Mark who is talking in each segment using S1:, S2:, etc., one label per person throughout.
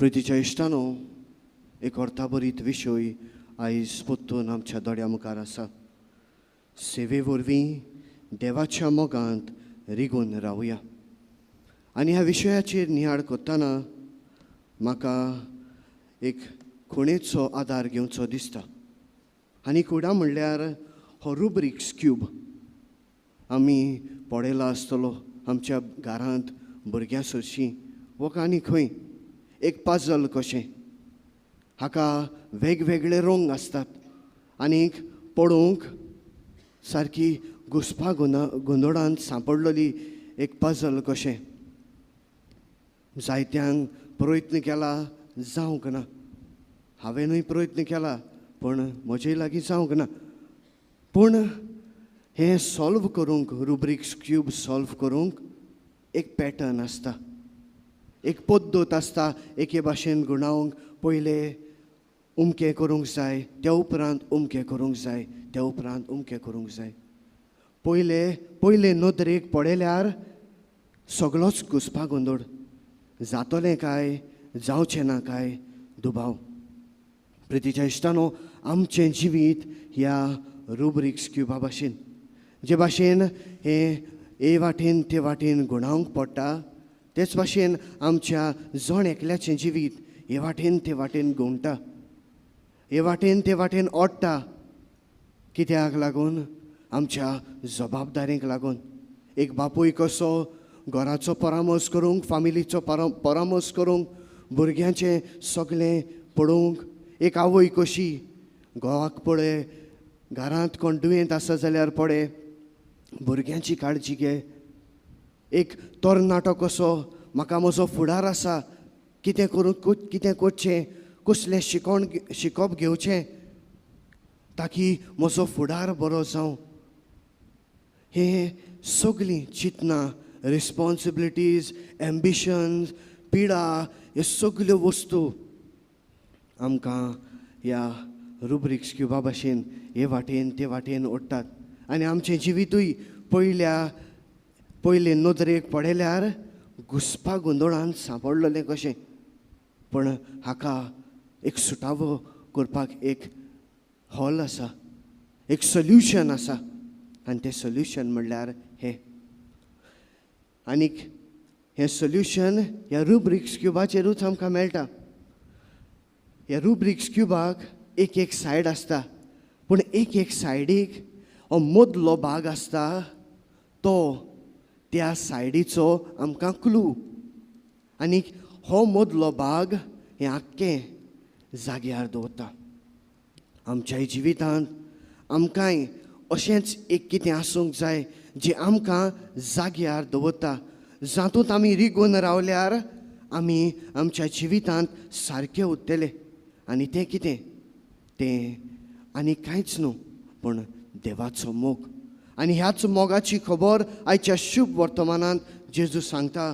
S1: प्रितीच्या इश्टानो, एक अर्थाभरीत विशय आयज पोत्तून आमच्या दोळ्या मुखार आसा. सेवे वरवीं देवाच्या मोगांत रिगून रावया. आनी ह्या विशयाचेर नियाळ करतना म्हाका एक खुणेचो आदार घेवचो दिसता. आनी खुणा म्हणल्यार हो रुब्रिक्स क्यूब आमी पळयला आसतलो आमच्या घरांत भुरग्यां सरशीं वो आनी खंय. एक पजल कशें, हाका वेगवेगळे रंग आसतात आनीक पळोवंक सारकी घुसपा गोंदळांत सांपडलेली एक पजल कशें. जायत्यांक प्रयत्न केला, जावंक ना. हांवेनूय प्रयत्न केला पण म्हजे लागीं जावंक ना. पूण हें सॉल्व करूंक, रुब्रिक्स क्यूब सॉल्व करूंक एक पॅटर्न आसता, एक पद्दत आसता. एके भाशेन गुणावंक पयलें उमकें करूंक जाय, त्या उपरांत उमकें करूंक जाय, त्या उपरांत उमकें करूंक जाय. पयले नदरेक पळयल्यार सगळोच घुसपा गोंदळ. जातलें काय, जावचें ना काय दुबाव. प्रितीच्या इश्टानो, आमचें जिवीत ह्या रुब्रिक्स क्यूबा भाशेन, जे भाशेन हें ए वाटेन ते वाटेन गुणावंक पडटा, तेच भाशेन आमच्या जण एकल्याचें जिवीत हे वाटेन ते वाटेन घुंवटा, हे वाटेन ते वाटेन ओडटा. कित्याक लागून? आमच्या जबाबदारेक लागून. एक बापूय कसो घराचो परामर्श करूंक, फामिलीचो परामर्श करूंक, भुरग्यांचें सगळें पळोवंक. एक आवय कशी घोवाक पळय, घरांत कोण दुयेंत आसा जाल्यार पळय, भुरग्यांची काळजी घे. एक तरणाटो कसो, म्हाका म्हजो फुडार आसा, कितें करूं, कितें करचें, कसलें शिकप घेवचें ताकी म्हजो फुडार बरो जावं. हे सगळीं चिंतनां, रिस्पॉन्सिबिलिटीज, एम्बिशन्स, पिडा, ह्यो सगळ्यो वस्तू आमकां ह्या रुब्रिक्स क्यूबा भाशेन हे वाटेन ते वाटेन ओडटात. आनी आमचें जिवीतूय पयले नदरेक पळयल्यार घुसपा गोंदळांत सांपडलेलें कशें. पण हाका एक सुटावो करपाक एक हॉल आसा, एक सोल्युशन आसा. आनी तें सोल्युशन म्हणल्यार हें. आनीक हें सोल्युशन ह्या रुब्रिक्स क्यूबाचेरूच आमकां मेळटा. ह्या रुब्रिक्स क्यूबाक एक सायड आसता, पूण एक सायडीक हो मदलो भाग आसता, तो त्या सायडीचो आमकां क्लू. आनीक हो मदलो भाग हें आख्खें जाग्यार दवरता. आमच्या जिवितांत आमकांय अशेंच एक कितें आसूंक जाय जें आमकां जाग्यार दवरता. जातूंत आमी रिगून रावल्यार आमी आमच्या जिवितांत सारके उरतले. आनी तें कितें? तें आनी कांयच न्हू पूण देवाचो मोग. आनी ह्याच मोगाची खबर आयच्या शुभ वर्तमानांत जेजू सांगता,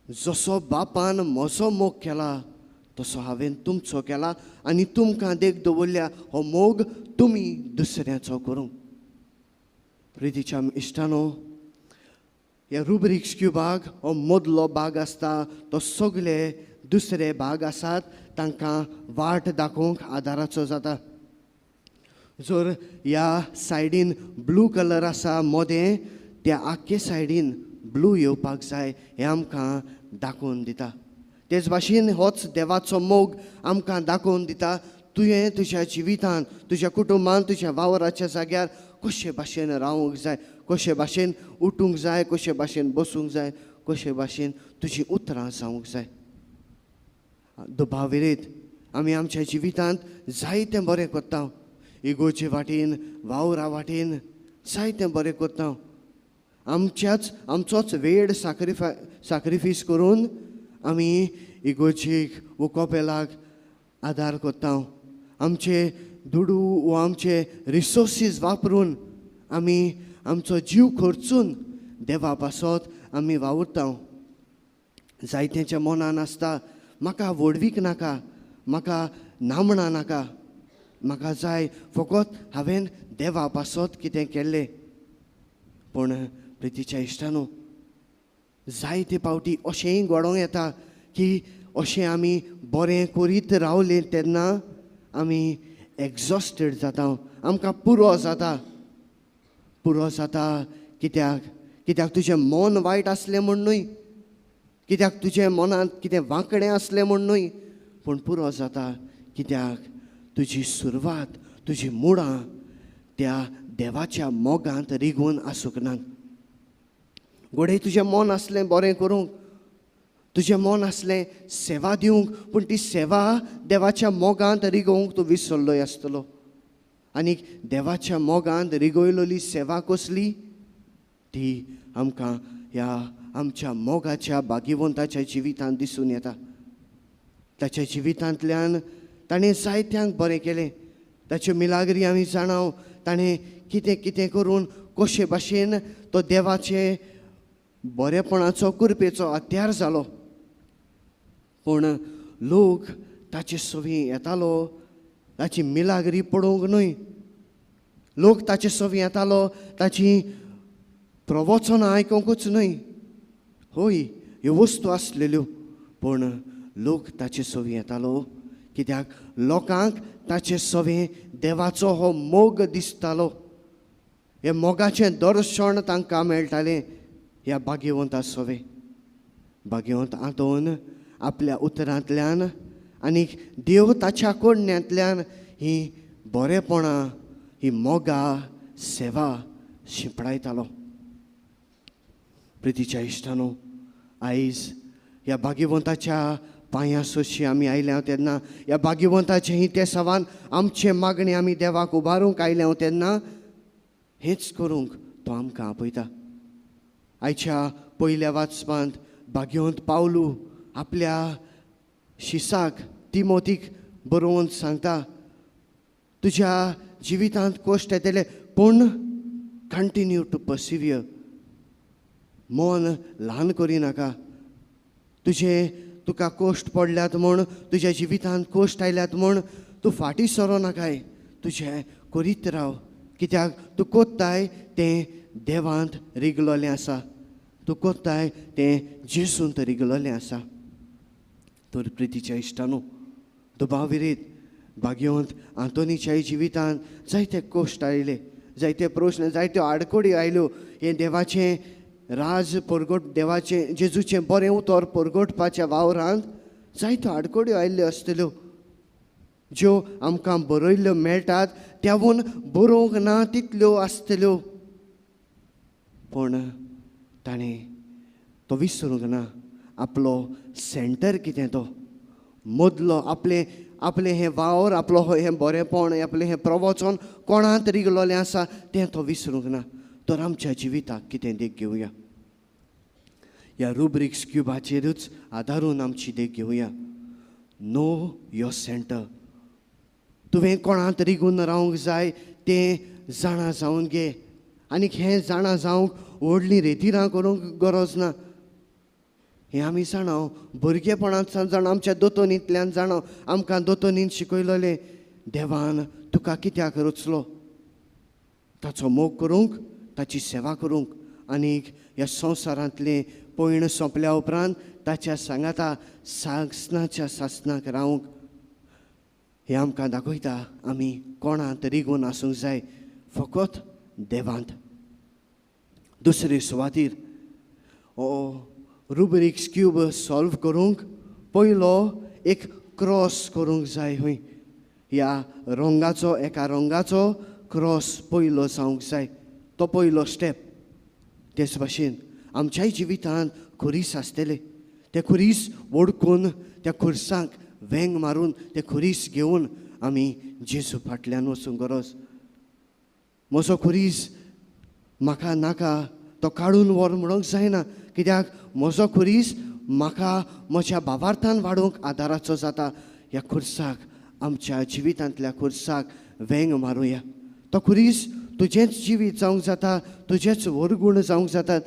S1: जसो बापान म्हजो मोग केला तसो हांवें तुमचो केला, आनी तुमकां देख दवरल्या हो मोग तुमी दुसऱ्याचो करूंक. प्रितीच्या इश्टानो, ह्या रुब्रिक्स क्यूबाक हो मदलो भाग आसता, तो सगळे दुसरे भाग आसात तांकां वाट दाखोवंक आदाराचो जाता. जर ह्या सायडीन ब्लू कलर आसा मोदें, त्या आख्खे सायडीन ब्लू येवपाक जाय हें आमकां दाखोवन दिता. तेच भाशेन होच देवाचो मोग आमकां दाखोवन दिता, तुवें तुज्या जिवितांत, तुज्या कुटुंबांत, तुज्या वावराच्या जाग्यार कशे भाशेन रावूंक जाय, कशे भाशेन उठूंक जाय, कशे भाशेन बसूंक जाय, कशे भाशेन तुजीं उतरां जावंक जाय. दुबाविरीत आमी आमच्या जिवितांत जायतें बरें करता. इगोचे वाटेन, वावरा वाटेन जायतें बरें करता. आमचोच वेळ सॅक्रिफायस करून आमी इगोचेक वो कपेलाक आदार करता. आमचे दुडू वो आमचे रिसोर्सीस वापरून आमी आमचो जीव खर्चून देवा पासत आमी वावुरता. जायत्यांच्या मनान आसता, म्हाका व्हडवीक नाका, म्हाका नामणां नाका, म्हाका जाय फकत हांवें देवा पासत कितें केल्लें. पूण प्रितीच्या इश्टानो, जायते पावटी अशेंय घडोवंक येता की अशें आमी बरें करीत रावले तेन्ना आमी एग्जॉस्टेड जाता, आमकां पुरो जाता कित्याक तुजें मन वायट आसलें म्हूण न्हय, कित्याक तुजें मनांत कितें वांकडें आसलें म्हूण न्हय, पूण पुरो जाता कित्याक तुजी सुरवात, तुजी मुळां त्या देवाच्या मोगांत रिगून आसूंक नात. घोडे तुजें मन आसलें बरें करूंक, तुजें मन आसलें सेवा दिवंक, पूण ती सेवा देवाच्या मोगांत रिगोवंक तूं विसरलोय आसतलो. आनीक देवाच्या मोगांत रिगयलोली सेवा कसली? ती आमकां ह्या आमच्या मोगाच्या भाग्यवंताच्या जिवितांत दिसून येता. ताच्या जिवितांतल्यान ताणें जायत्यांक बरें केलें. ताच्यो मिलाग्री आमी जाणाव. ताणें कितें कितें करून कशे भाशेन तो देवाचे बरेपणाचो कृपेचो हत्यार जालो. पूण लोक ताचे सवी येतालो ताची मिलाग्री पळोवंक न्हय, लोक ताचे सवी येतालो ताची प्रवचनां आयकूंकूच न्हय. होय, ह्यो वस्तू आसलेल्यो, पूण लोक ताचे सवी येतालो कित्याक लोकांक ताचे सवे देवाचो हो मोग दिसतालो. हे मोगाचें दर्शन तांकां मेळटालें ह्या भाग्यवंता सवे. भाग्यवंत आदोन आपल्या उतरांतल्यान आनीक देव ताच्या कोडण्यांतल्यान ही बरेपणां, ही मोगा, सेवा शिंपडायतालो. प्रितीच्या इश्टानो, आयज ह्या भाग्यवंताच्या पांयां सोशी आमी आयल्या तेन्ना, ह्या भाग्यवंताचे ही ते सवान आमचे मागणे आमी देवाक उबारूंक आयल्या तेन्ना हेच करूंक तो आमकां आपयता. आयच्या पयल्या वाचपांत भाग्यवंत पावलू आपल्या शिसाक तिमोथीक बरोवन सांगता, तुज्या जिवितांत कश्ट येतले पूण कंटिन्यू टू पर्सिवियर. मन ल्हान करिनाका. तुका कश्ट पडल्यात म्हूण, तुज्या जिवितांत कश्ट आयल्यात म्हूण तूं फाटीं सरो नाकाय. तुजें करीत राव, कित्याक तूं कोत्ताय तें देवांत रिगलोलें आसा. तूं कोत्ताय तें जेसूंत रिगलोलें आसा. तर प्रितीच्या इश्टानो, दुबाविरीत भाग्यवंत आंतोनीच्याय जिवितांत जायते कश्ट आयले, जायते प्रश्न, जायत्यो आडकोडी आयल्यो. हे देवाचें राज देवाचें जेजूचें बरें उतर परगटपाच्या वावरांत जायत्यो आडकोड्यो आयिल्ल्यो आसतल्यो, ज्यो आमकां बरयल्ल्यो मेळटात त्याहून बरोवंक ना तितल्यो आसतल्यो. पूण ताणें तो विसरूंक ना आपलो सेंटर कितें तो मदलो, आपलें हें वावर, आपलो हें बरेंपण, आपलें हें प्रवचन कोणांत रिगलोलें आसा तें तो विसरूंक ना. तर आमच्या जिविताक कितें देख घेवया. ह्या रुब्रिक्स क्युबाचेरूच आदारून आमची देख घेवया. Know your centre. तुवें कोणांत रिगून रावंक जाय तें जाणा जावन घे. आनीक हें जाणा जावंक व्हडलीं रेतीरां करूंक गरज ना. हें आमी जाणाव भुरगेपणांत जाण आमच्या दोतोनींतल्यान जाणाव. आमकां दोतोनीन शिकयलोलें देवान तुका कित्याक रचलो, ताचो मोग करूंक, ताची सेवा करूंक, आनीक ह्या संवसारांतलें पयण सोंपल्या उपरांत ताच्या सांगाता सासणाच्या सासणाक रावंक. हें आमकां दाखयता आमी कोणांत रिगून आसूंक जाय, फकत देवांत. दुसरे सुवातेर हो रुब्रिक्स क्यूब सॉल्व करूंक पयलो एक क्रॉस करूंक जाय. खंय ह्या रंगाचो, एका रंगाचो क्रॉस पयलो जावंक जाय. तो पयलो स्टेप. तेच भाशेन आमच्याय जिवितांत खुरीस आसतले. ते खुरीस ओडकून त्या खुर्साक वेंग मारून ते खुरीस घेवन आमी जेजू फाटल्यान वचूंक गरज. म्हजो खुरीस म्हाका नाका तो काडून व्हर म्हणूंक जायना, कित्याक म्हजो खुरीस म्हाका म्हज्या भावार्थान वाडोवंक आदाराचो जाता. ह्या खुर्साक, आमच्या जिवितांतल्या खुर्साक वेंग मारुया. तो खुरीस तुजेंच जिवीत जावंक जाता, तुजेच वरगूण जावंक जातात,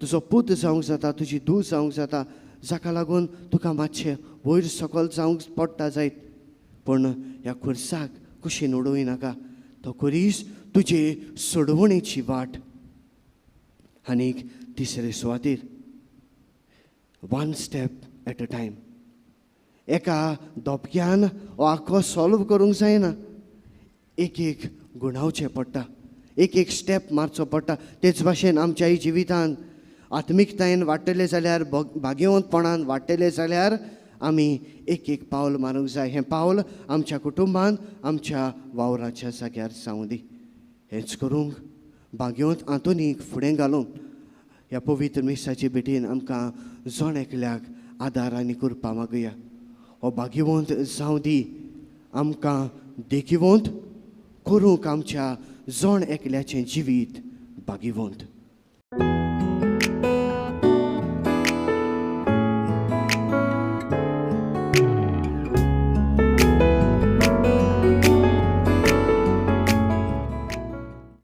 S1: तुजो पूत जावंक जाता, तुजी धूव जावंक जाता, जाका लागून तुका मातशें वयर सकयल जावंक पडटा जायत. पूण ह्या खुर्साक कुशीन उडोवं नाका. तो खुरीस तुजे सोडवणेची वाट. आनीक तिसरे सुवातेर one step at a time. एका दोपक्यान हो आख्खो सॉल्व करूंक जायना. एक एक गुणावचें पडटा, एक एक स्टेप मारचो पडटा. तेच भाशेन आमच्याय जिवितांत आत्मिकतायेन वाडटले जाल्यार, भाग्यवंतपणान वाडटले जाल्यार आमी एक एक पावल मारूंक जाय. हें पावल आमच्या कुटुंबान, आमच्या वावराच्या जाग्यार जावं दी. हेंच करूंक भाग्यवंत आंतोनीक फुडें घालून ह्या पवित्र मिसाचे भेटेन आमकां जण एकल्याक आदार आनी कृपा मागुया. हो भाग्यवंत जावं दी. आमकां देखीवंत करूंक आमच्या जण एकल्याचें जिवीत भाग्यवंत